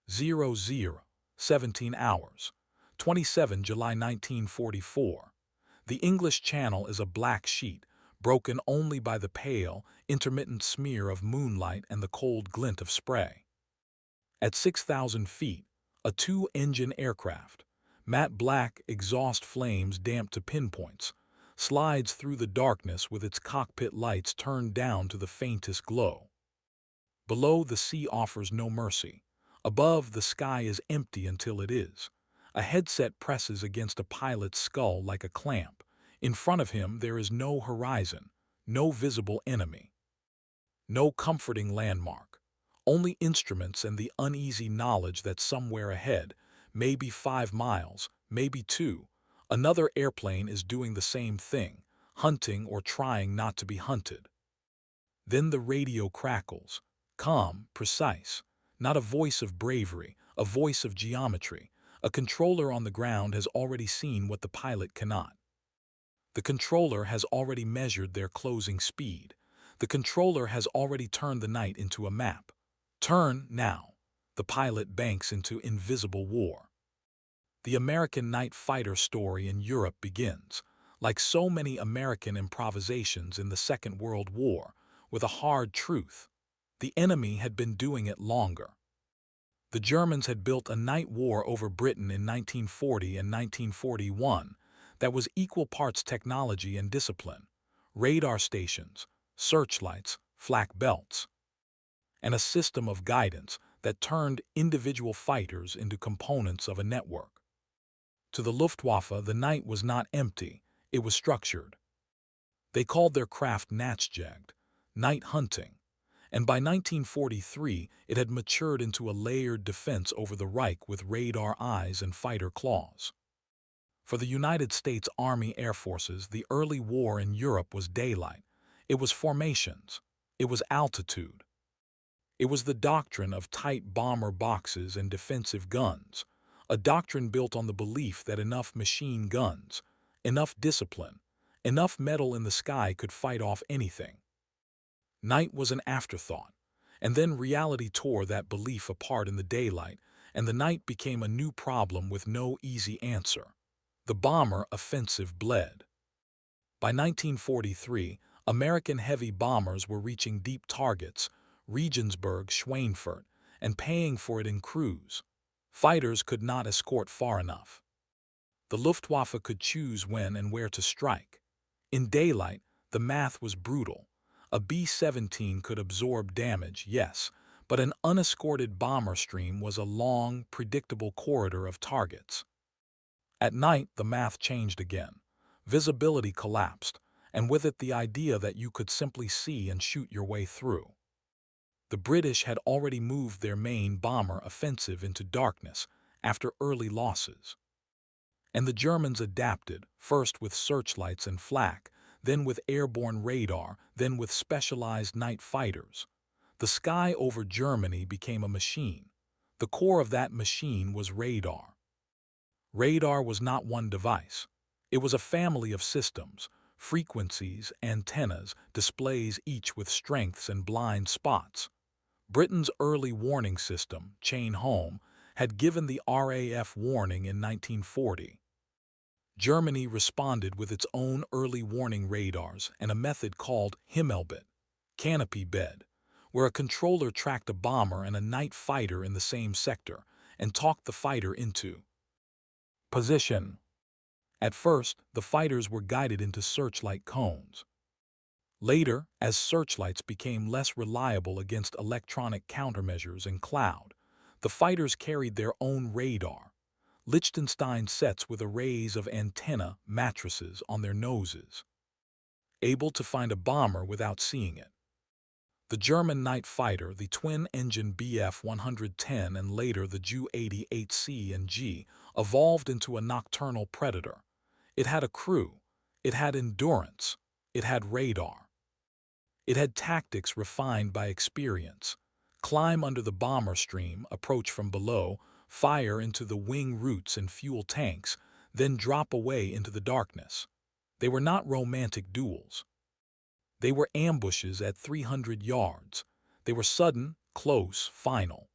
00, 17 hours, 27 July 1944. The English Channel is a black sheet, broken only by the pale, intermittent smear of moonlight and the cold glint of spray. At 6,000 feet, a two-engine aircraft, matte black exhaust flames damped to pinpoints, slides through the darkness with its cockpit lights turned down to the faintest glow. Below, the sea offers no mercy. Above, the sky is empty until it is. A headset presses against a pilot's skull like a clamp. In front of him, there is no horizon, no visible enemy, no comforting landmark, only instruments and the uneasy knowledge that somewhere ahead, maybe 5 miles, maybe 2, another airplane is doing the same thing, hunting or trying not to be hunted. Then the radio crackles, calm, precise, not a voice of bravery, a voice of geometry. A controller on the ground has already seen what the pilot cannot. The controller has already measured their closing speed. The controller has already turned the night into a map. Turn now. The pilot banks into invisible war. The American night fighter story in Europe begins, like so many American improvisations in the Second World War, with a hard truth. The enemy had been doing it longer. The Germans had built a night war over Britain in 1940 and 1941 that was equal parts technology and discipline, radar stations, searchlights, flak belts, and a system of guidance that turned individual fighters into components of a network. To the Luftwaffe, the night was not empty, it was structured. They called their craft Nachtjagd, night hunting, and by 1943 it had matured into a layered defense over the Reich with radar eyes and fighter claws. For the United States Army Air Forces, the early war in Europe was daylight. It was formations. It was altitude. It was the doctrine of tight bomber boxes and defensive guns, a doctrine built on the belief that enough machine guns, enough discipline, enough metal in the sky could fight off anything. Night was an afterthought, and then reality tore that belief apart in the daylight, and the night became a new problem with no easy answer. The bomber offensive bled. By 1943, American heavy bombers were reaching deep targets, Regensburg, Schweinfurt, and paying for it in crews. Fighters could not escort far enough. The Luftwaffe could choose when and where to strike. In daylight, the math was brutal. A B-17 could absorb damage, yes, but an unescorted bomber stream was a long, predictable corridor of targets. At night, the math changed again. Visibility collapsed, and with it the idea that you could simply see and shoot your way through. The British had already moved their main bomber offensive into darkness after early losses. And the Germans adapted, first with searchlights and flak, then with airborne radar, then with specialized night fighters. The sky over Germany became a machine. The core of that machine was radar. Radar was not one device. It was a family of systems, frequencies, antennas, displays, each with strengths and blind spots. Britain's early warning system, Chain Home, had given the RAF warning in 1940. Germany responded with its own early warning radars and a method called Himmelbett, canopy bed, where a controller tracked a bomber and a night fighter in the same sector and talked the fighter into position. At first, the fighters were guided into searchlight cones. Later, as searchlights became less reliable against electronic countermeasures and cloud, the fighters carried their own radar, Liechtenstein sets with arrays of antenna matrices on their noses, able to find a bomber without seeing it. The German night fighter, the twin-engine Bf-110 and later the Ju-88C and G, evolved into a nocturnal predator. It had a crew, it had endurance, it had radar. It had tactics refined by experience. Climb under the bomber stream, approach from below, fire into the wing roots and fuel tanks, then drop away into the darkness. They were not romantic duels. They were ambushes at 300 yards. They were sudden, close, final.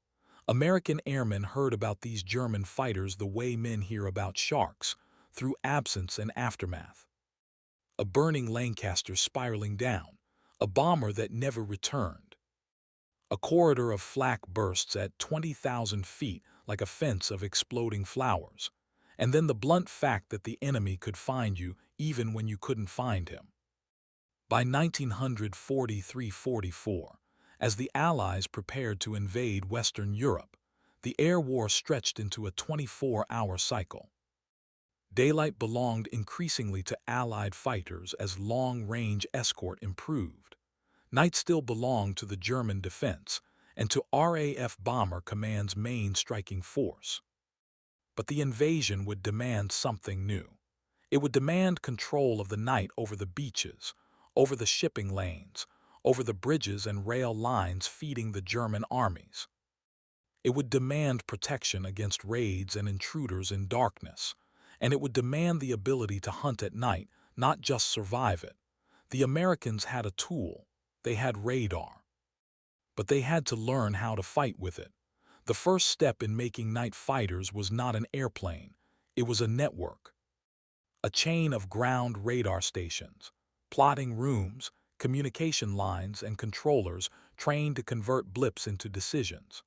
American airmen heard about these German fighters the way men hear about sharks, through absence and aftermath. A burning Lancaster spiraling down, a bomber that never returned. A corridor of flak bursts at 20,000 feet like a fence of exploding flowers, and then the blunt fact that the enemy could find you even when you couldn't find him. By 1943–44, as the Allies prepared to invade Western Europe, the air war stretched into a 24-hour cycle. Daylight belonged increasingly to Allied fighters as long-range escort improved. Night still belonged to the German defense and to RAF Bomber Command's main striking force. But the invasion would demand something new. It would demand control of the night over the beaches, over the shipping lanes, over the bridges and rail lines feeding the German armies. It would demand protection against raids and intruders in darkness, and it would demand the ability to hunt at night, not just survive it. The Americans had a tool. They had radar. But they had to learn how to fight with it. The first step in making night fighters was not an airplane. It was a network. A chain of ground radar stations, plotting rooms, communication lines, and controllers trained to convert blips into decisions.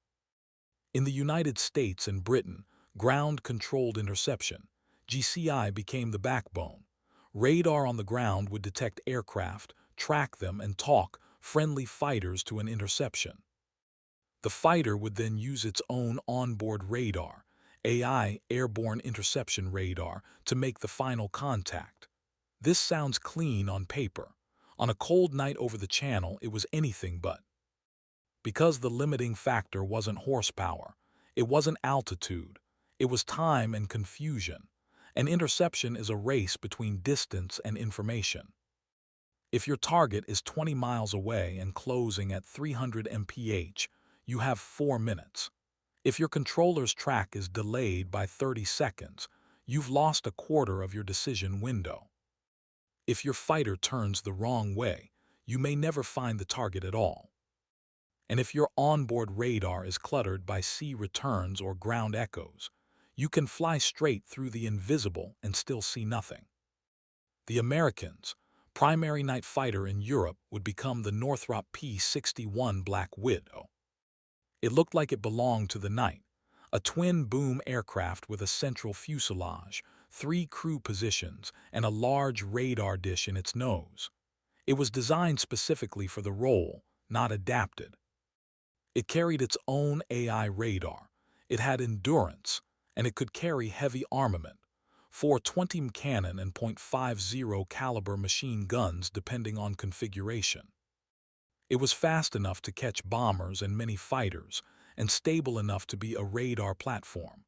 In the United States and Britain, Ground-Controlled Interception, GCI, became the backbone. Radar on the ground would detect aircraft, track them, and talk friendly fighters to an interception. The fighter would then use its own onboard radar, AI, airborne interception radar, to make the final contact. This sounds clean on paper. On a cold night over the channel, it was anything but. Because the limiting factor wasn't horsepower, it wasn't altitude, it was time and confusion. An interception is a race between distance and information. If your target is 20 miles away and closing at 300 mph, you have 4 minutes. If your controller's track is delayed by 30 seconds, you've lost a quarter of your decision window. If your fighter turns the wrong way, you may never find the target at all. And if your onboard radar is cluttered by sea returns or ground echoes, you can fly straight through the invisible and still see nothing. The Americans' primary night fighter in Europe would become the Northrop P-61 Black Widow. It looked like it belonged to the night, a twin-boom aircraft with a central fuselage, 3 crew positions, and a large radar dish in its nose. It was designed specifically for the role, not adapted. It carried its own AI radar, it had endurance, and it could carry heavy armament, 420 cannon and .50 caliber machine guns depending on configuration. It was fast enough to catch bombers and many fighters, and stable enough to be a radar platform.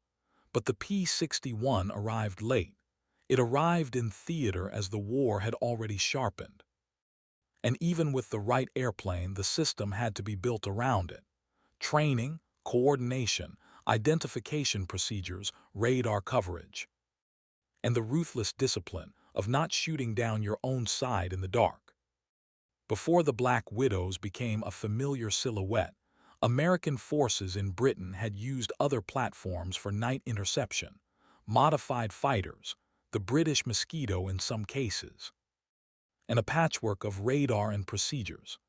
But the P-61 arrived late. It arrived in theater as the war had already sharpened. And even with the right airplane, the system had to be built around it. Training, coordination, identification procedures, radar coverage. And the ruthless discipline of not shooting down your own side in the dark. Before the Black Widows became a familiar silhouette, American forces in Britain had used other platforms for night interception, modified fighters, the British Mosquito in some cases, and a patchwork of radar and procedures.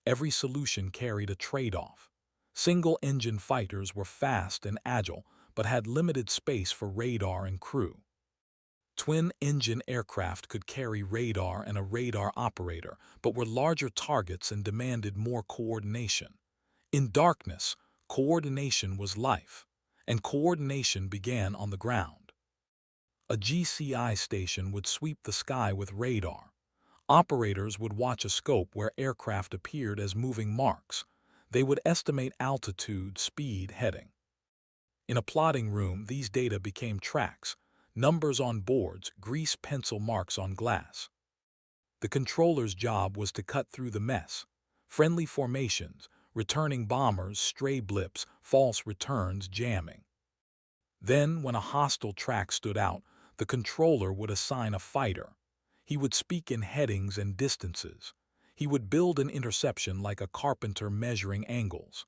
Every solution carried a trade-off. Single-engine fighters were fast and agile, but had limited space for radar and crew. Twin-engine aircraft could carry radar and a radar operator, but were larger targets and demanded more coordination. In darkness, coordination was life, and coordination began on the ground. A GCI station would sweep the sky with radar. Operators would watch a scope where aircraft appeared as moving marks. They would estimate altitude, speed, heading. In a plotting room, these data became tracks, numbers on boards, grease pencil marks on glass. The controller's job was to cut through the mess. Friendly formations, returning bombers, stray blips, false returns, jamming. Then, when a hostile track stood out, the controller would assign a fighter. He would speak in headings and distances. He would build an interception like a carpenter measuring angles.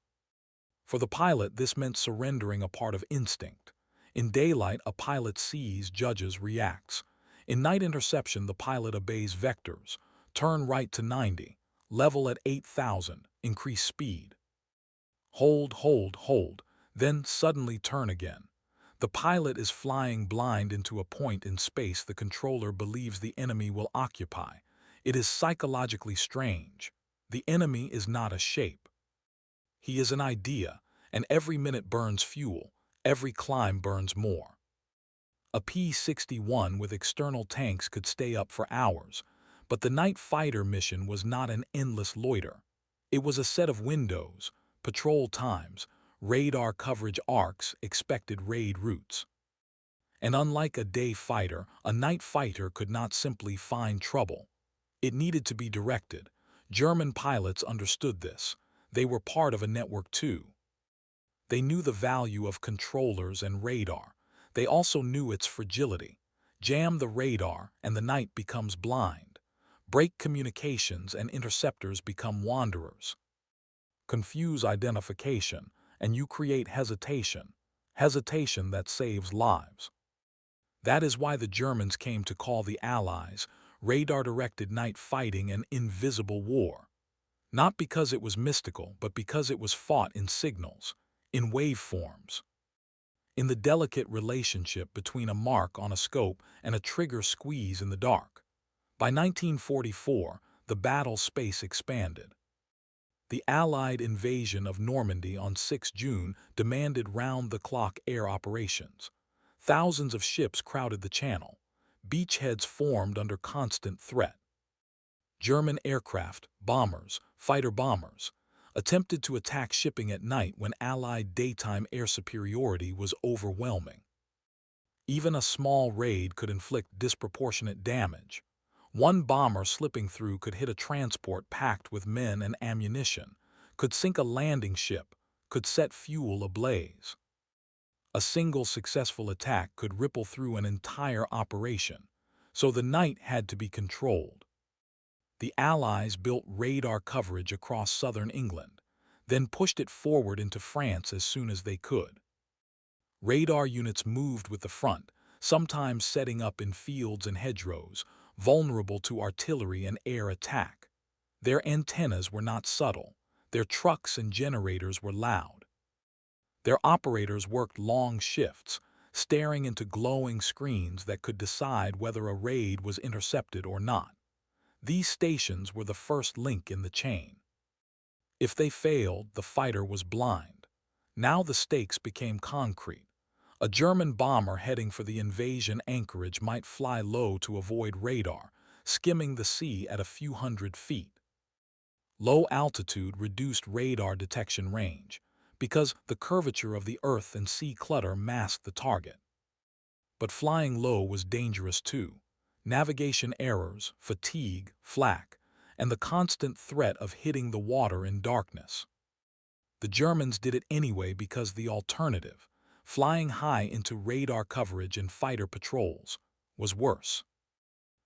For the pilot, this meant surrendering a part of instinct. In daylight, a pilot sees, judges, reacts. In night interception, the pilot obeys vectors. Turn right to 90. Level at 8,000. Increase speed. Hold, hold, hold. Then suddenly turn again. The pilot is flying blind into a point in space the controller believes the enemy will occupy. It is psychologically strange. The enemy is not a shape. He is an idea, and every minute burns fuel, every climb burns more. A P-61 with external tanks could stay up for hours, but the night fighter mission was not an endless loiter. It was a set of windows, patrol times, radar coverage arcs, expected raid routes. And unlike a day fighter, a night fighter could not simply find trouble. It needed to be directed. German pilots understood this. They were part of a network too. They knew the value of controllers and radar. They also knew its fragility. Jam the radar and the night becomes blind. Break communications and interceptors become wanderers. Confuse identification and you create hesitation. Hesitation that saves lives. That is why the Germans came to call the Allies radar-directed night fighting an invisible war. Not because it was mystical, but because it was fought in signals, in waveforms, in the delicate relationship between a mark on a scope and a trigger squeeze in the dark. By 1944, the battle space expanded. The Allied invasion of Normandy on 6 June demanded round-the-clock air operations. Thousands of ships crowded the channel. Beachheads formed under constant threat. German aircraft, bombers, fighter bombers, attempted to attack shipping at night when Allied daytime air superiority was overwhelming. Even a small raid could inflict disproportionate damage. One bomber slipping through could hit a transport packed with men and ammunition, could sink a landing ship, could set fuel ablaze. A single successful attack could ripple through an entire operation, so the night had to be controlled. The Allies built radar coverage across southern England, then pushed it forward into France as soon as they could. Radar units moved with the front, sometimes setting up in fields and hedgerows, vulnerable to artillery and air attack. Their antennas were not subtle. Their trucks and generators were loud. Their operators worked long shifts, staring into glowing screens that could decide whether a raid was intercepted or not. These stations were the first link in the chain. If they failed, the fighter was blind. Now the stakes became concrete. A German bomber heading for the invasion anchorage might fly low to avoid radar, skimming the sea at a few hundred feet. Low altitude reduced radar detection range, because the curvature of the earth and sea clutter masked the target. But flying low was dangerous too. Navigation errors, fatigue, flak, and the constant threat of hitting the water in darkness. The Germans did it anyway because the alternative, flying high into radar coverage and fighter patrols, was worse.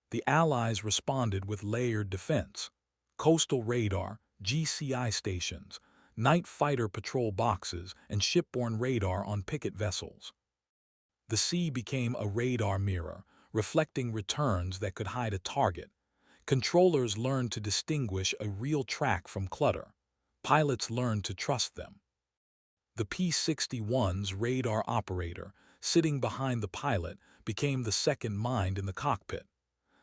The Allies responded with layered defense, coastal radar, GCI stations, night fighter patrol boxes, and shipborne radar on picket vessels. The sea became a radar mirror, reflecting returns that could hide a target. Controllers learned to distinguish a real track from clutter. Pilots learned to trust them. The P-61's radar operator, sitting behind the pilot, became the second mind in the cockpit.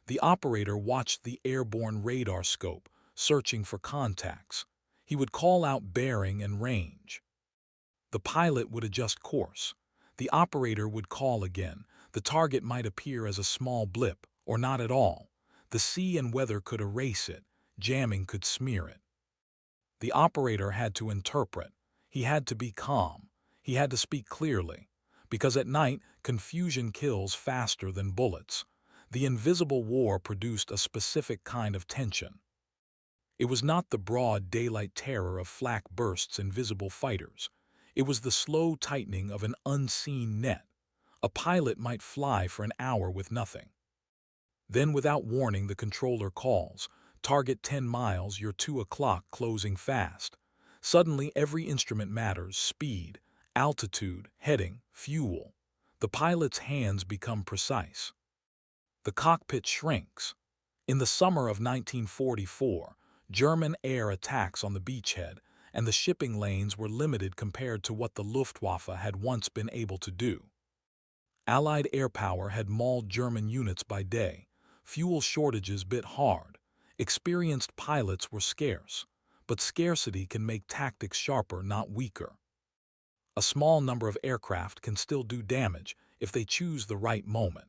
The operator watched the airborne radar scope, searching for contacts. He would call out bearing and range. The pilot would adjust course. The operator would call again. The target might appear as a small blip, or not at all. The sea and weather could erase it. Jamming could smear it. The operator had to interpret. He had to be calm. He had to speak clearly. Because at night, confusion kills faster than bullets. The invisible war produced a specific kind of tension. It was not the broad daylight terror of flak bursts and visible fighters. It was the slow tightening of an unseen net. A pilot might fly for an hour with nothing. Then, without warning, the controller calls, "Target 10 miles, you're 2 o'clock, closing fast." Suddenly, every instrument matters: speed, altitude, heading, fuel. The pilot's hands become precise. The cockpit shrinks. In the summer of 1944, German air attacks on the beachhead, and the shipping lanes were limited compared to what the Luftwaffe had once been able to do. Allied air power had mauled German units by day. Fuel shortages bit hard. Experienced pilots were scarce, but scarcity can make tactics sharper, not weaker. A small number of aircraft can still do damage if they choose the right moment.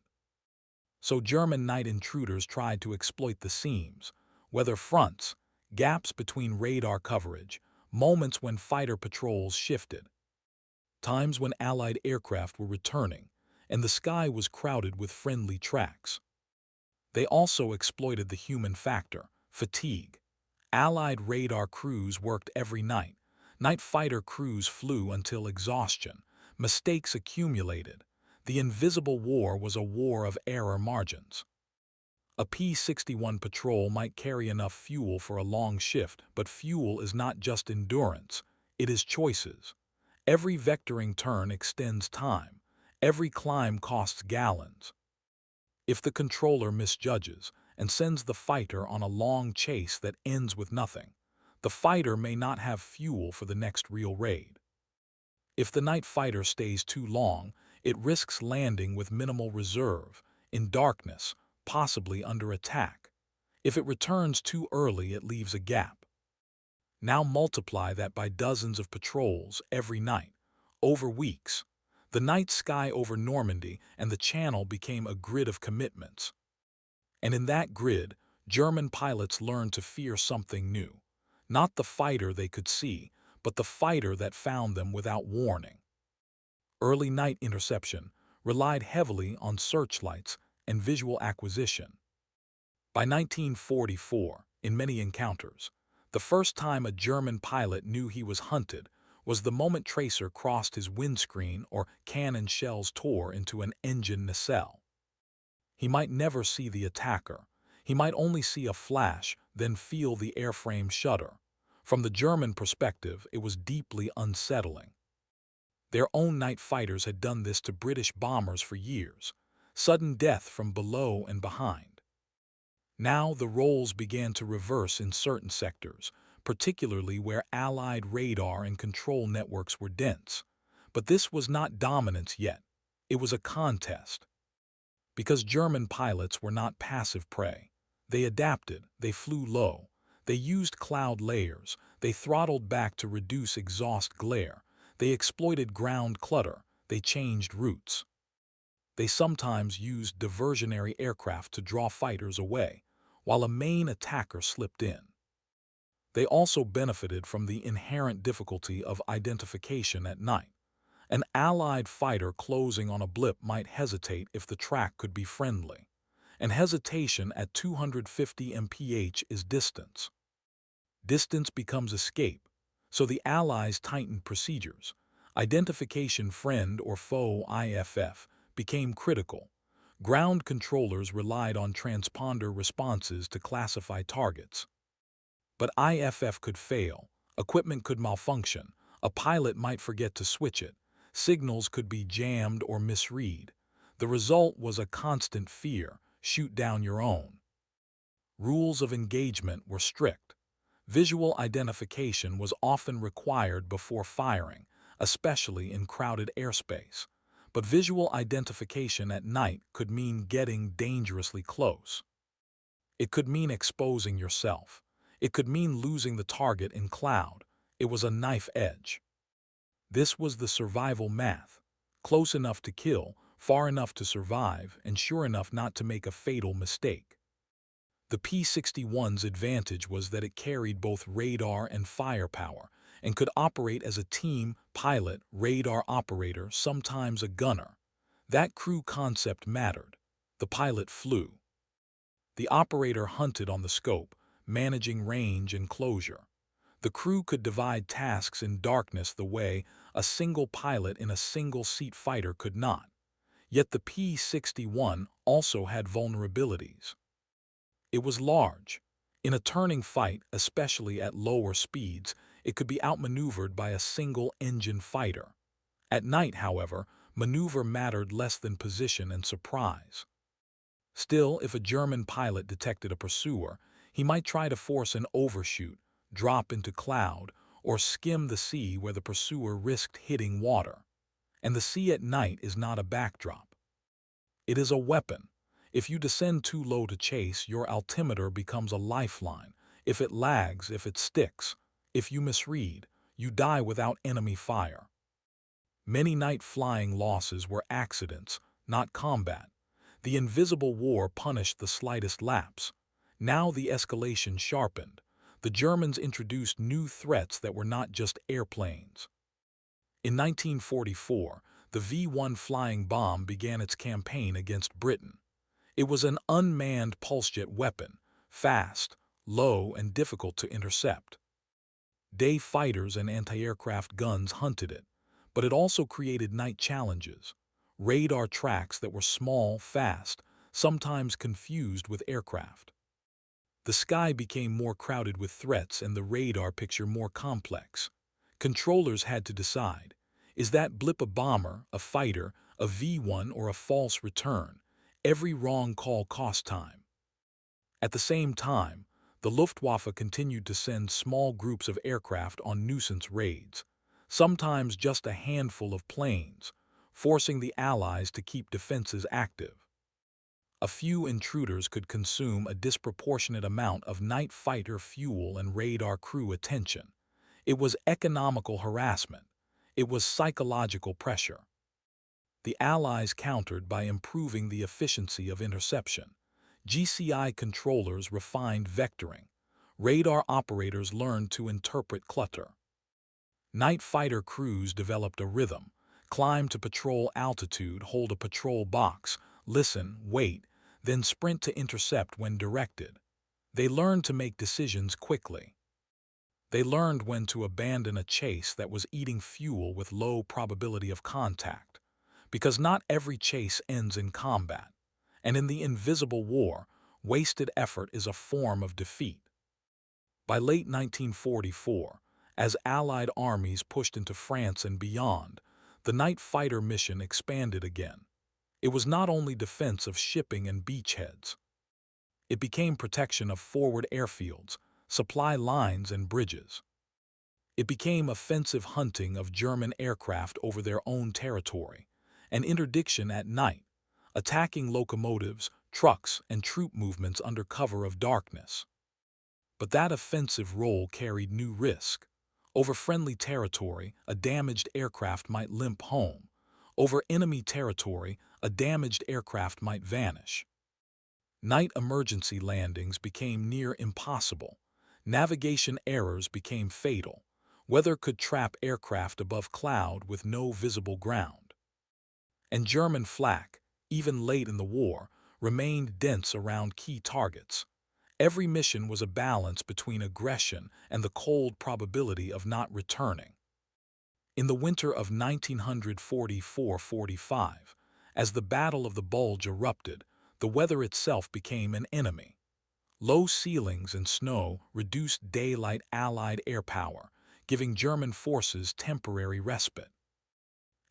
So German night intruders tried to exploit the seams, weather fronts, gaps between radar coverage, moments when fighter patrols shifted, times when Allied aircraft were returning, and the sky was crowded with friendly tracks. They also exploited the human factor: fatigue. Allied radar crews worked every night. Night fighter crews flew until exhaustion. Mistakes accumulated. The invisible war was a war of error margins. A P-61 patrol might carry enough fuel for a long shift, but fuel is not just endurance, it is choices. Every vectoring turn extends time. Every climb costs gallons. If the controller misjudges and sends the fighter on a long chase that ends with nothing, the fighter may not have fuel for the next real raid. If the night fighter stays too long, it risks landing with minimal reserve, in darkness, possibly under attack. If it returns too early, it leaves a gap. Now multiply that by dozens of patrols every night, over weeks. The night sky over Normandy and the Channel became a grid of commitments. And in that grid, German pilots learned to fear something new. Not the fighter they could see, but the fighter that found them without warning. Early night interception relied heavily on searchlights and visual acquisition. By 1944, in many encounters, the first time a German pilot knew he was hunted was the moment tracer crossed his windscreen or cannon shells tore into an engine nacelle. He might never see the attacker. He might only see a flash, then feel the airframe shudder. From the German perspective, it was deeply unsettling. Their own night fighters had done this to British bombers for years. Sudden death from below and behind. Now the roles began to reverse in certain sectors, particularly where Allied radar and control networks were dense. But this was not dominance yet. It was a contest. Because German pilots were not passive prey. They adapted, they flew low, they used cloud layers, they throttled back to reduce exhaust glare, they exploited ground clutter, they changed routes. They sometimes used diversionary aircraft to draw fighters away, while a main attacker slipped in. They also benefited from the inherent difficulty of identification at night. An Allied fighter closing on a blip might hesitate if the track could be friendly. And hesitation at 250 mph is distance. Distance becomes escape, so the Allies tightened procedures. Identification, friend or foe IFF, became critical. Ground controllers relied on transponder responses to classify targets. But IFF could fail, equipment could malfunction, a pilot might forget to switch it, signals could be jammed or misread. The result was a constant fear: shoot down your own. Rules of engagement were strict. Visual identification was often required before firing, especially in crowded airspace. But visual identification at night could mean getting dangerously close. It could mean exposing yourself. It could mean losing the target in cloud. It was a knife edge. This was the survival math: close enough to kill, far enough to survive, and sure enough not to make a fatal mistake. The P-61's advantage was that it carried both radar and firepower, and could operate as a team: pilot, radar operator, sometimes a gunner. That crew concept mattered. The pilot flew. The operator hunted on the scope, managing range and closure. The crew could divide tasks in darkness the way a single pilot in a single-seat fighter could not. Yet the P-61 also had vulnerabilities. It was large. In a turning fight, especially at lower speeds, It could be outmaneuvered by a single-engine fighter. At night, however, maneuver mattered less than position and surprise. Still, if a German pilot detected a pursuer, he might try to force an overshoot, drop into cloud, or skim the sea where the pursuer risked hitting water. And the sea at night is not a backdrop. It is a weapon. If you descend too low to chase, your altimeter becomes a lifeline. If it lags, if it sticks, if you misread, you die without enemy fire. Many night flying losses were accidents, not combat. The invisible war punished the slightest lapse. Now the escalation sharpened. The Germans introduced new threats that were not just airplanes. In 1944, the V-1 flying bomb began its campaign against Britain. It was an unmanned pulse-jet weapon, fast, low, and difficult to intercept. Day fighters and anti-aircraft guns hunted it, but it also created night challenges. Radar tracks that were small, fast, sometimes confused with aircraft. The sky became more crowded with threats and the radar picture more complex. Controllers had to decide, is that blip a bomber, a fighter, a V-1, or a false return? Every wrong call cost time. At the same time, the Luftwaffe continued to send small groups of aircraft on nuisance raids, sometimes just a handful of planes, forcing the Allies to keep defenses active. A few intruders could consume a disproportionate amount of night fighter fuel and radar crew attention. It was economical harassment. It was psychological pressure. The Allies countered by improving the efficiency of interception. GCI controllers refined vectoring. Radar operators learned to interpret clutter. Night fighter crews developed a rhythm. Climb to patrol altitude, hold a patrol box, listen, wait, then sprint to intercept when directed. They learned to make decisions quickly. They learned when to abandon a chase that was eating fuel with low probability of contact. Because not every chase ends in combat. And in the invisible war, wasted effort is a form of defeat. By late 1944, as Allied armies pushed into France and beyond, the night fighter mission expanded again. It was not only defense of shipping and beachheads. It became protection of forward airfields, supply lines, and bridges. It became offensive hunting of German aircraft over their own territory, and interdiction at night, attacking locomotives, trucks, and troop movements under cover of darkness. But that offensive role carried new risk. Over friendly territory, a damaged aircraft might limp home. Over enemy territory, a damaged aircraft might vanish. Night emergency landings became near impossible. Navigation errors became fatal. Weather could trap aircraft above cloud with no visible ground. And German flak, even late in the war, remained dense around key targets. Every mission was a balance between aggression and the cold probability of not returning. In the winter of 1944-45, as the Battle of the Bulge erupted, the weather itself became an enemy. Low ceilings and snow reduced daylight Allied air power, giving German forces temporary respite.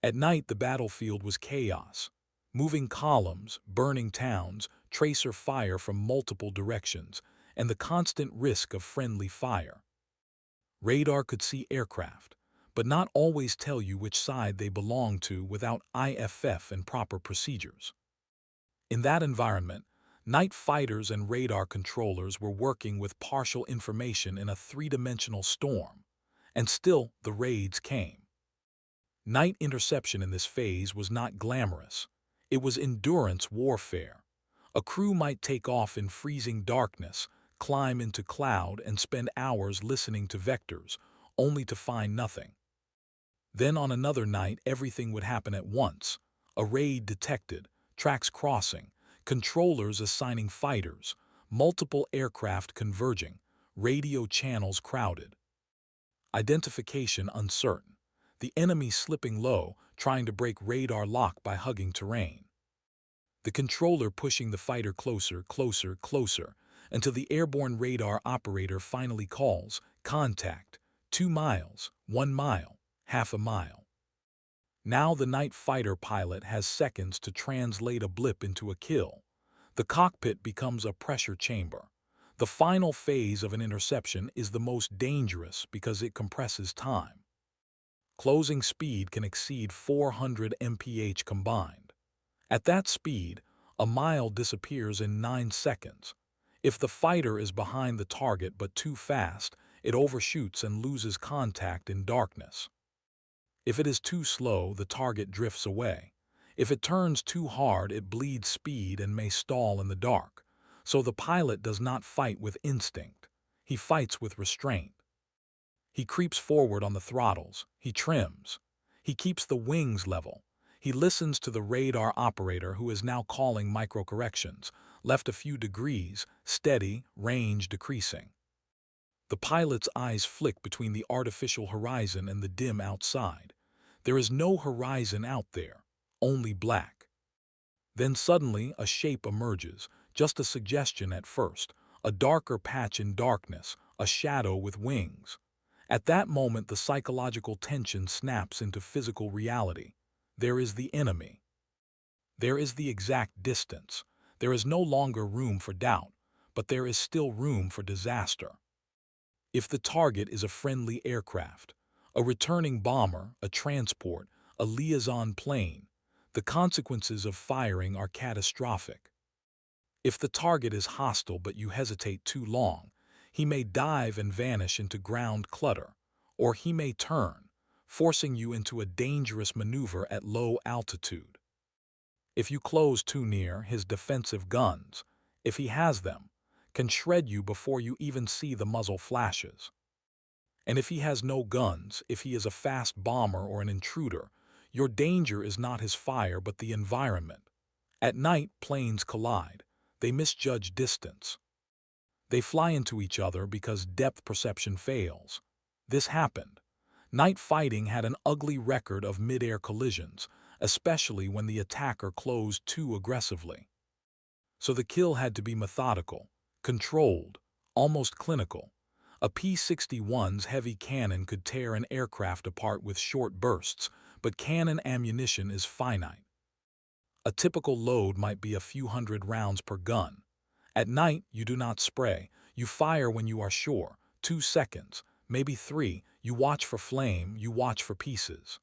At night, the battlefield was chaos. Moving columns, burning towns, tracer fire from multiple directions, and the constant risk of friendly fire. Radar could see aircraft, but not always tell you which side they belonged to without IFF and proper procedures. In that environment, night fighters and radar controllers were working with partial information in a three-dimensional storm, and still the raids came. Night interception in this phase was not glamorous. It was endurance warfare. A crew might take off in freezing darkness, climb into cloud, and spend hours listening to vectors, only to find nothing. Then on another night, everything would happen at once. A raid detected, tracks crossing, controllers assigning fighters, multiple aircraft converging, radio channels crowded. Identification uncertain. The enemy slipping low, trying to break radar lock by hugging terrain. The controller pushing the fighter closer, until the airborne radar operator finally calls, contact, 2 miles, 1 mile, half a mile. Now the night fighter pilot has seconds to translate a blip into a kill. The cockpit becomes a pressure chamber. The final phase of an interception is the most dangerous because it compresses time. Closing speed can exceed 400 mph combined. At that speed, a mile disappears in 9 seconds. If the fighter is behind the target but too fast, it overshoots and loses contact in darkness. If it is too slow, the target drifts away. If it turns too hard, it bleeds speed and may stall in the dark. So the pilot does not fight with instinct. He fights with restraint. He creeps forward on the throttles. He trims. He keeps the wings level. He listens to the radar operator who is now calling microcorrections, left a few degrees, steady, range decreasing. The pilot's eyes flick between the artificial horizon and the dim outside. There is no horizon out there, only black. Then suddenly a shape emerges, just a suggestion at first, a darker patch in darkness, a shadow with wings. At that moment the psychological tension snaps into physical reality. There is the enemy. There is the exact distance. There is no longer room for doubt, but there is still room for disaster. If the target is a friendly aircraft, a returning bomber, a transport, a liaison plane, the consequences of firing are catastrophic. If the target is hostile but you hesitate too long, he may dive and vanish into ground clutter, or he may turn, forcing you into a dangerous maneuver at low altitude. If you close too near, his defensive guns, if he has them, can shred you before you even see the muzzle flashes. And if he has no guns, if he is a fast bomber or an intruder, your danger is not his fire but the environment. At night, planes collide. They misjudge distance. They fly into each other because depth perception fails. This happened. Night fighting had an ugly record of mid-air collisions, especially when the attacker closed too aggressively. So the kill had to be methodical, controlled, almost clinical. A P-61's heavy cannon could tear an aircraft apart with short bursts, but cannon ammunition is finite. A typical load might be a few hundred rounds per gun. At night, you do not spray. You fire when you are sure. 2 seconds, maybe 3. You watch for flame, you watch for pieces.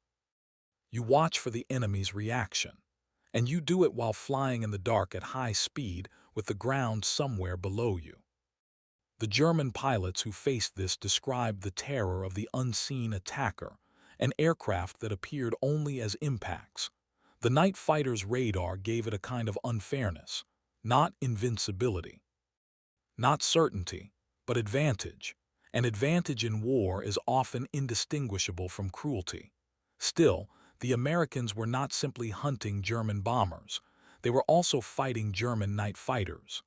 You watch for the enemy's reaction. And you do it while flying in the dark at high speed with the ground somewhere below you. The German pilots who faced this described the terror of the unseen attacker, an aircraft that appeared only as impacts. The night fighter's radar gave it a kind of unfairness, not invincibility. Not certainty, but advantage. And advantage in war is often indistinguishable from cruelty. Still, the Americans were not simply hunting German bombers. They were also fighting German night fighters.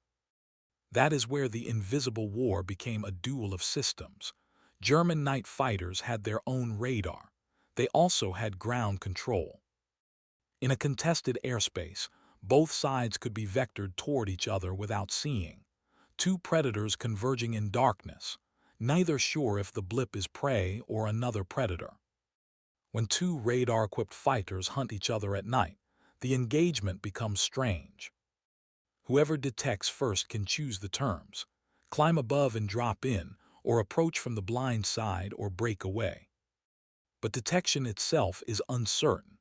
That is where the invisible war became a duel of systems. German night fighters had their own radar. They also had ground control. In a contested airspace, both sides could be vectored toward each other without seeing. Two predators converging in darkness, neither sure if the blip is prey or another predator. When two radar-equipped fighters hunt each other at night, the engagement becomes strange. Whoever detects first can choose the terms, climb above and drop in, or approach from the blind side or break away. But detection itself is uncertain.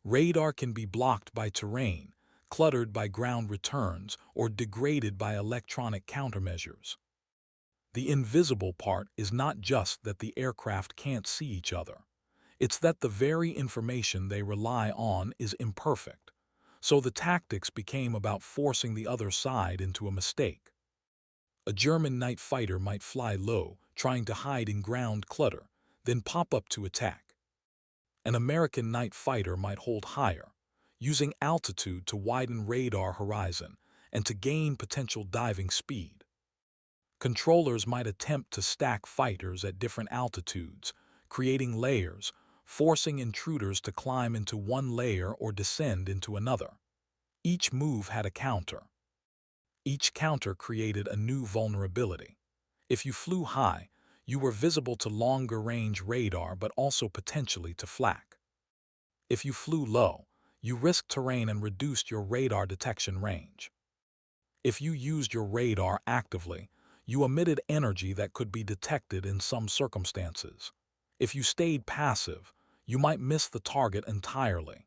Radar can be blocked by terrain, cluttered by ground returns, or degraded by electronic countermeasures. The invisible part is not just that the aircraft can't see each other. It's that the very information they rely on is imperfect. So the tactics became about forcing the other side into a mistake. A German night fighter might fly low, trying to hide in ground clutter, then pop up to attack. An American night fighter might hold higher, using altitude to widen radar horizon and to gain potential diving speed. Controllers might attempt to stack fighters at different altitudes, creating layers, forcing intruders to climb into one layer or descend into another. Each move had a counter. Each counter created a new vulnerability. If you flew high, You were visible to longer-range radar but also potentially to flak. If you flew low, you risked terrain and reduced your radar detection range. If you used your radar actively, you emitted energy that could be detected in some circumstances. If you stayed passive, you might miss the target entirely.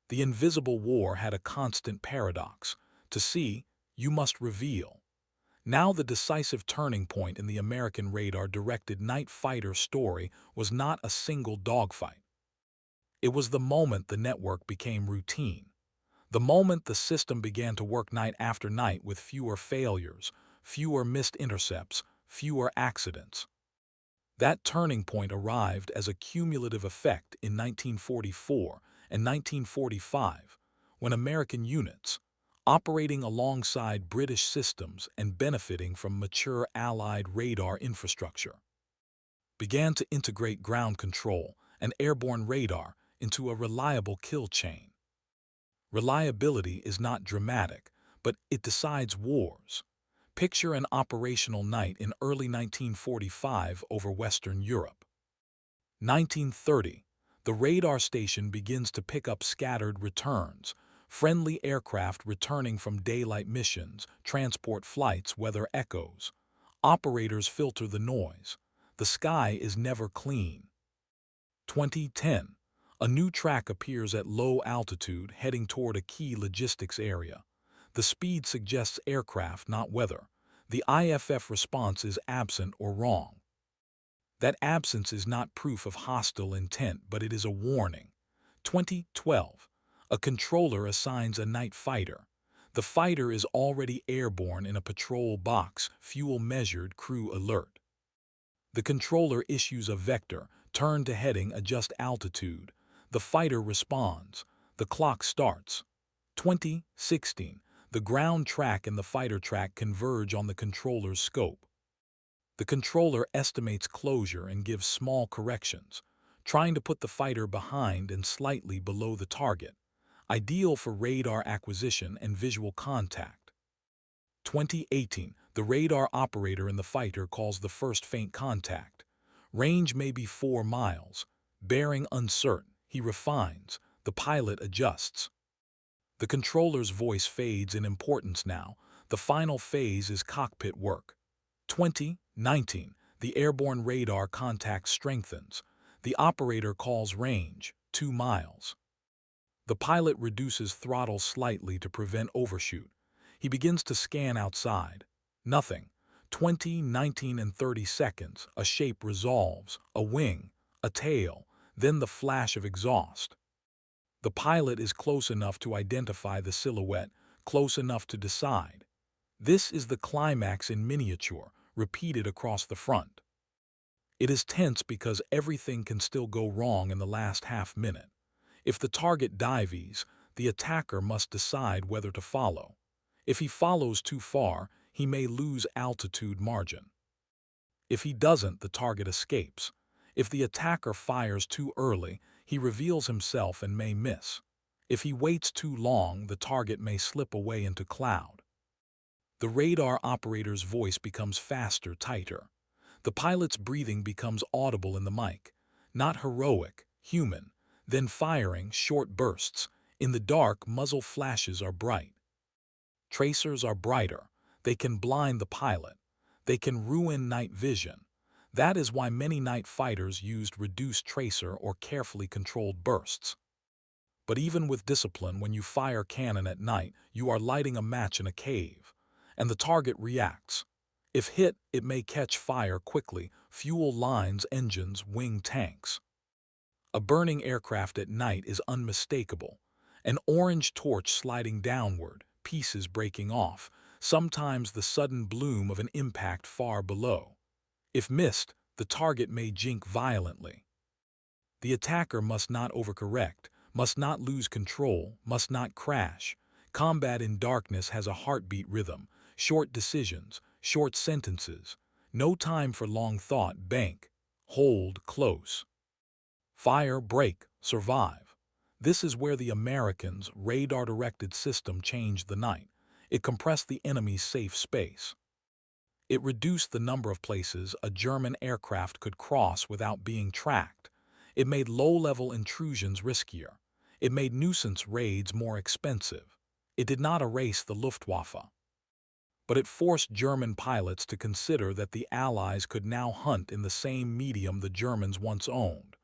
The invisible war had a constant paradox. To see, you must reveal. Now the decisive turning point in the American radar-directed night fighter story was not a single dogfight. It was the moment the network became routine. The moment the system began to work night after night with fewer failures, fewer missed intercepts, fewer accidents. That turning point arrived as a cumulative effect in 1944 and 1945, when American units, operating alongside British systems and benefiting from mature Allied radar infrastructure, began to integrate ground control and airborne radar into a reliable kill chain. Reliability is not dramatic, but it decides wars. Picture an operational night in early 1945 over Western Europe. 1930, the radar station begins to pick up scattered returns, friendly aircraft returning from daylight missions, transport flights, weather echoes. Operators filter the noise. The sky is never clean. 2010, a new track appears at low altitude heading toward a key logistics area. The speed suggests aircraft, not weather. The IFF response is absent or wrong. That absence is not proof of hostile intent, but it is a warning. 2012, a controller assigns a night fighter. The fighter is already airborne in a patrol box, fuel measured, crew alert. The controller issues a vector, turn to heading, adjust altitude. The fighter responds. The clock starts. 2016, the ground track and the fighter track converge on the controller's scope. The controller estimates closure and gives small corrections, trying to put the fighter behind and slightly below the target, ideal for radar acquisition and visual contact. 2018, the radar operator in the fighter calls the first faint contact. Range may be 4 miles. Bearing uncertain. He refines. The pilot adjusts. The controller's voice fades in importance now. The final phase is cockpit work. 2019, the airborne radar contact strengthens. The operator calls range, 2 miles. The pilot reduces throttle slightly to prevent overshoot. He begins to scan outside. Nothing. 20, 19, and 30 seconds. A shape resolves. A wing. A tail. Then the flash of exhaust. The pilot is close enough to identify the silhouette, close enough to decide. This is the climax in miniature, repeated across the front. It is tense because everything can still go wrong in the last half minute. If the target dives, the attacker must decide whether to follow. If he follows too far, he may lose altitude margin. If he doesn't, the target escapes. If the attacker fires too early, he reveals himself and may miss. If he waits too long, the target may slip away into cloud. The radar operator's voice becomes faster, tighter. The pilot's breathing becomes audible in the mic. Not heroic, human. Then firing, short bursts. In the dark, muzzle flashes are bright. Tracers are brighter. They can blind the pilot. They can ruin night vision. That is why many night fighters used reduced tracer or carefully controlled bursts. But even with discipline, when you fire cannon at night, you are lighting a match in a cave, and the target reacts. If hit, it may catch fire quickly, fuel lines, engines, wing tanks. A burning aircraft at night is unmistakable. An orange torch sliding downward, pieces breaking off, sometimes the sudden bloom of an impact far below. If missed, the target may jink violently. The attacker must not overcorrect, must not lose control, must not crash. Combat in darkness has a heartbeat rhythm, short decisions, short sentences, no time for long thought. Bank, hold, close. Fire, break, survive. This is where the Americans' radar-directed system changed the night. It compressed the enemy's safe space. It reduced the number of places a German aircraft could cross without being tracked. It made low-level intrusions riskier. It made nuisance raids more expensive. It did not erase the Luftwaffe, but it forced German pilots to consider that the Allies could now hunt in the same medium the Germans once owned,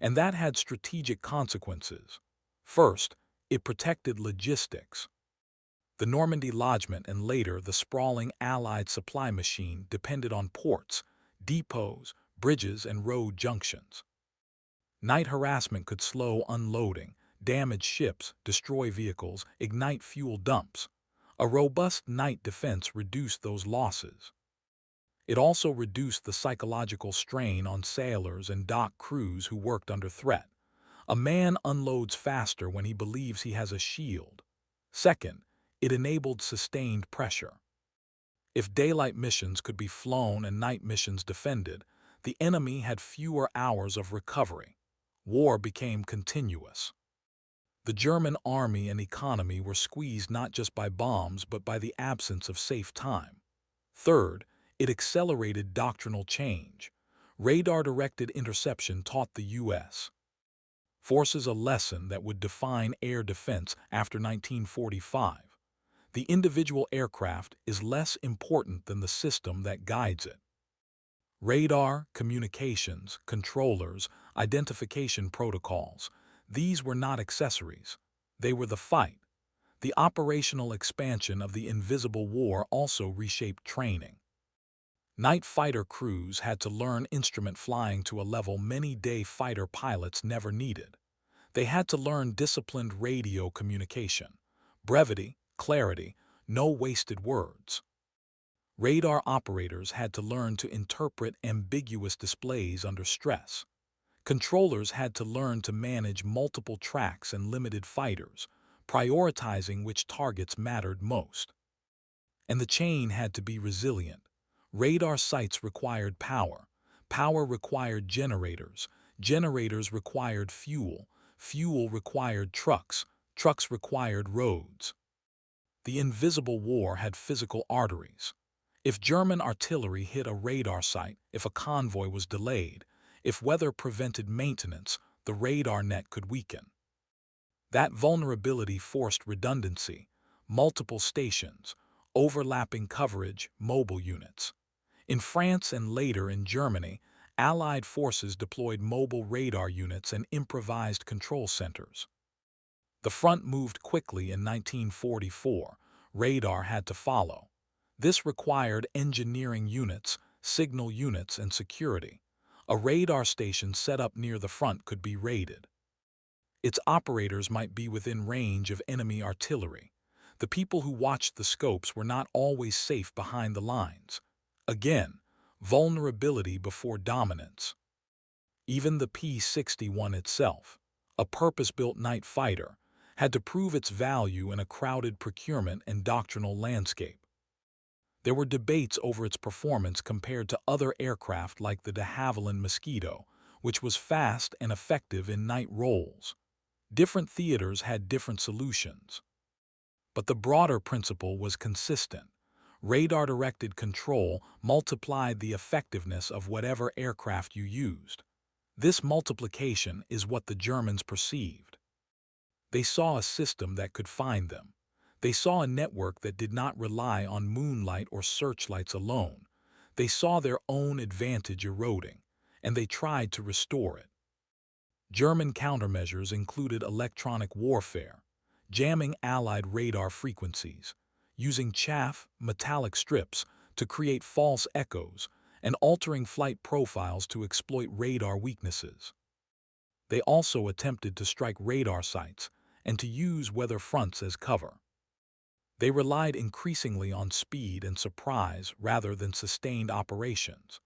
and that had strategic consequences. First, it protected logistics. The Normandy lodgment and later the sprawling Allied supply machine depended on ports, depots, bridges, and road junctions. Night harassment could slow unloading, damage ships, destroy vehicles, ignite fuel dumps. A robust night defense reduced those losses. It also reduced the psychological strain on sailors and dock crews who worked under threat. A man unloads faster when he believes he has a shield. Second, it enabled sustained pressure. If daylight missions could be flown and night missions defended, the enemy had fewer hours of recovery. War became continuous. The German army and economy were squeezed not just by bombs but by the absence of safe time. Third, it accelerated doctrinal change. Radar-directed interception taught the U.S. forces a lesson that would define air defense after 1945. The individual aircraft is less important than the system that guides it. Radar, communications, controllers, identification protocols, these were not accessories. They were the fight. The operational expansion of the invisible war also reshaped training. Night fighter crews had to learn instrument flying to a level many day fighter pilots never needed. They had to learn disciplined radio communication, brevity, clarity, no wasted words. Radar operators had to learn to interpret ambiguous displays under stress. Controllers had to learn to manage multiple tracks and limited fighters, prioritizing which targets mattered most. And the chain had to be resilient. Radar sites required power. Power required generators. Generators required fuel. Fuel required trucks. Trucks required roads. The invisible war had physical arteries. If German artillery hit a radar site, if a convoy was delayed, if weather prevented maintenance, the radar net could weaken. That vulnerability forced redundancy, multiple stations, overlapping coverage, mobile units. In France and later in Germany, Allied forces deployed mobile radar units and improvised control centers. The front moved quickly in 1944. Radar had to follow. This required engineering units, signal units, and security. A radar station set up near the front could be raided. Its operators might be within range of enemy artillery. The people who watched the scopes were not always safe behind the lines. Again, vulnerability before dominance. Even the P-61 itself, a purpose-built night fighter, had to prove its value in a crowded procurement and doctrinal landscape. There were debates over its performance compared to other aircraft like the de Havilland Mosquito, which was fast and effective in night roles. Different theaters had different solutions. But the broader principle was consistent. Radar-directed control multiplied the effectiveness of whatever aircraft you used. This multiplication is what the Germans perceived. They saw a system that could find them. They saw a network that did not rely on moonlight or searchlights alone. They saw their own advantage eroding, and they tried to restore it. German countermeasures included electronic warfare, jamming Allied radar frequencies, using chaff, metallic strips to create false echoes, and altering flight profiles to exploit radar weaknesses. They also attempted to strike radar sites and to use weather fronts as cover. They relied increasingly on speed and surprise rather than sustained operations.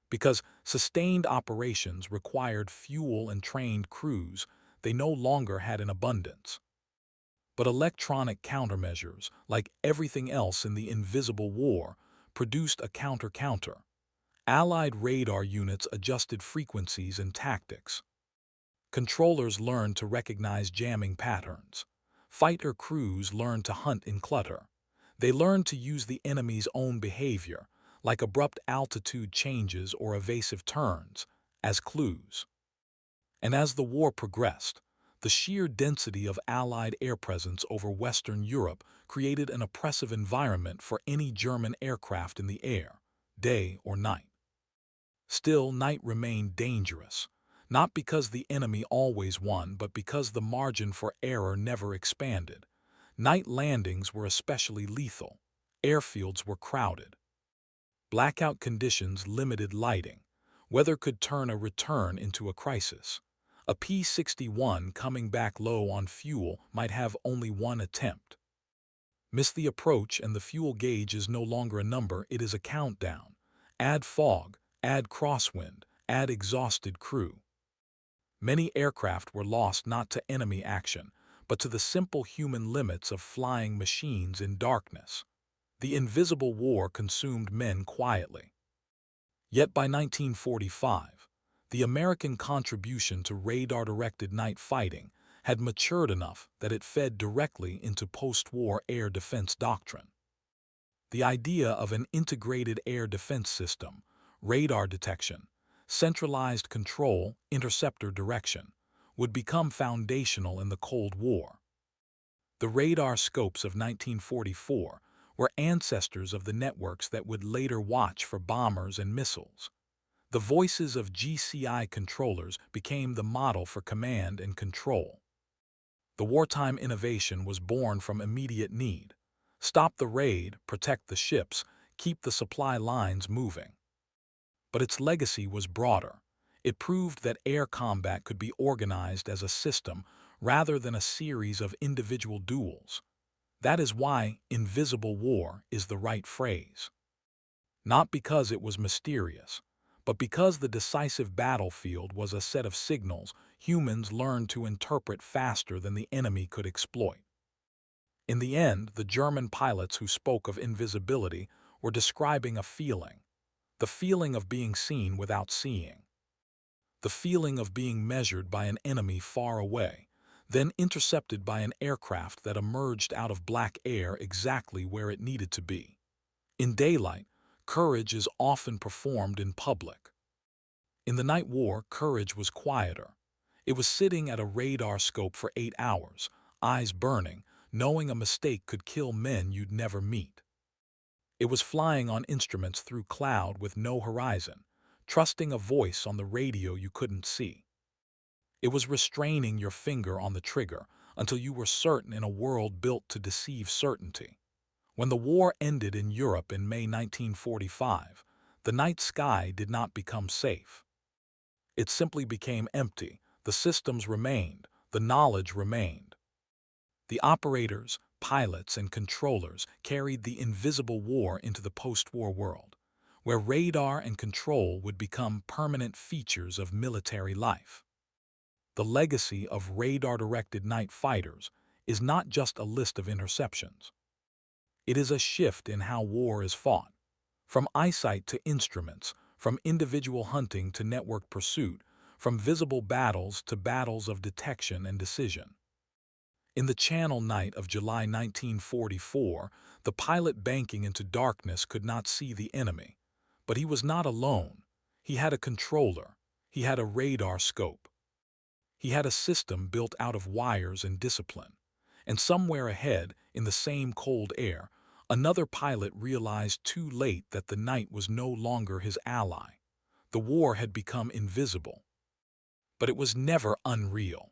Because sustained operations required fuel and trained crews, they no longer had in abundance. But electronic countermeasures, like everything else in the invisible war, produced a counter-counter. Allied radar units adjusted frequencies and tactics. Controllers learned to recognize jamming patterns. Fighter crews learned to hunt in clutter. They learned to use the enemy's own behavior, like abrupt altitude changes or evasive turns, as clues. And as the war progressed, the sheer density of Allied air presence over Western Europe created an oppressive environment for any German aircraft in the air, day or night. Still, night remained dangerous, not because the enemy always won, but because the margin for error never expanded. Night landings were especially lethal. Airfields were crowded. Blackout conditions limited lighting. Weather could turn a return into a crisis. A P-61 coming back low on fuel might have only one attempt. Miss the approach and the fuel gauge is no longer a number, it is a countdown. Add fog, add crosswind, add exhausted crew. Many aircraft were lost not to enemy action, but to the simple human limits of flying machines in darkness. The invisible war consumed men quietly. Yet by 1945, the American contribution to radar-directed night fighting had matured enough that it fed directly into post-war air defense doctrine. The idea of an integrated air defense system, radar detection, centralized control, interceptor direction, would become foundational in the Cold War. The radar scopes of 1944 were ancestors of the networks that would later watch for bombers and missiles. The voices of GCI controllers became the model for command and control. The wartime innovation was born from immediate need. Stop the raid, protect the ships, keep the supply lines moving. But its legacy was broader. It proved that air combat could be organized as a system rather than a series of individual duels. That is why invisible war is the right phrase. Not because it was mysterious, but because the decisive battlefield was a set of signals humans learned to interpret faster than the enemy could exploit. In the end, the German pilots who spoke of invisibility were describing a feeling, the feeling of being seen without seeing, the feeling of being measured by an enemy far away, then intercepted by an aircraft that emerged out of black air exactly where it needed to be. In daylight, courage is often performed in public. In the night war, courage was quieter. It was sitting at a radar scope for 8 hours, eyes burning, knowing a mistake could kill men you'd never meet. It was flying on instruments through cloud with no horizon, trusting a voice on the radio you couldn't see. It was restraining your finger on the trigger until you were certain in a world built to deceive certainty. When the war ended in Europe in May 1945, the night sky did not become safe. It simply became empty. The systems remained, the knowledge remained. The operators, pilots, and controllers carried the invisible war into the post-war world, where radar and control would become permanent features of military life. The legacy of radar-directed night fighters is not just a list of interceptions. It is a shift in how war is fought. From eyesight to instruments, from individual hunting to network pursuit, from visible battles to battles of detection and decision. In the Channel night of July 1944, the pilot banking into darkness could not see the enemy. But he was not alone. He had a controller. He had a radar scope. He had a system built out of wires and discipline. And somewhere ahead, in the same cold air, another pilot realized too late that the night was no longer his ally. The war had become invisible. But it was never unreal.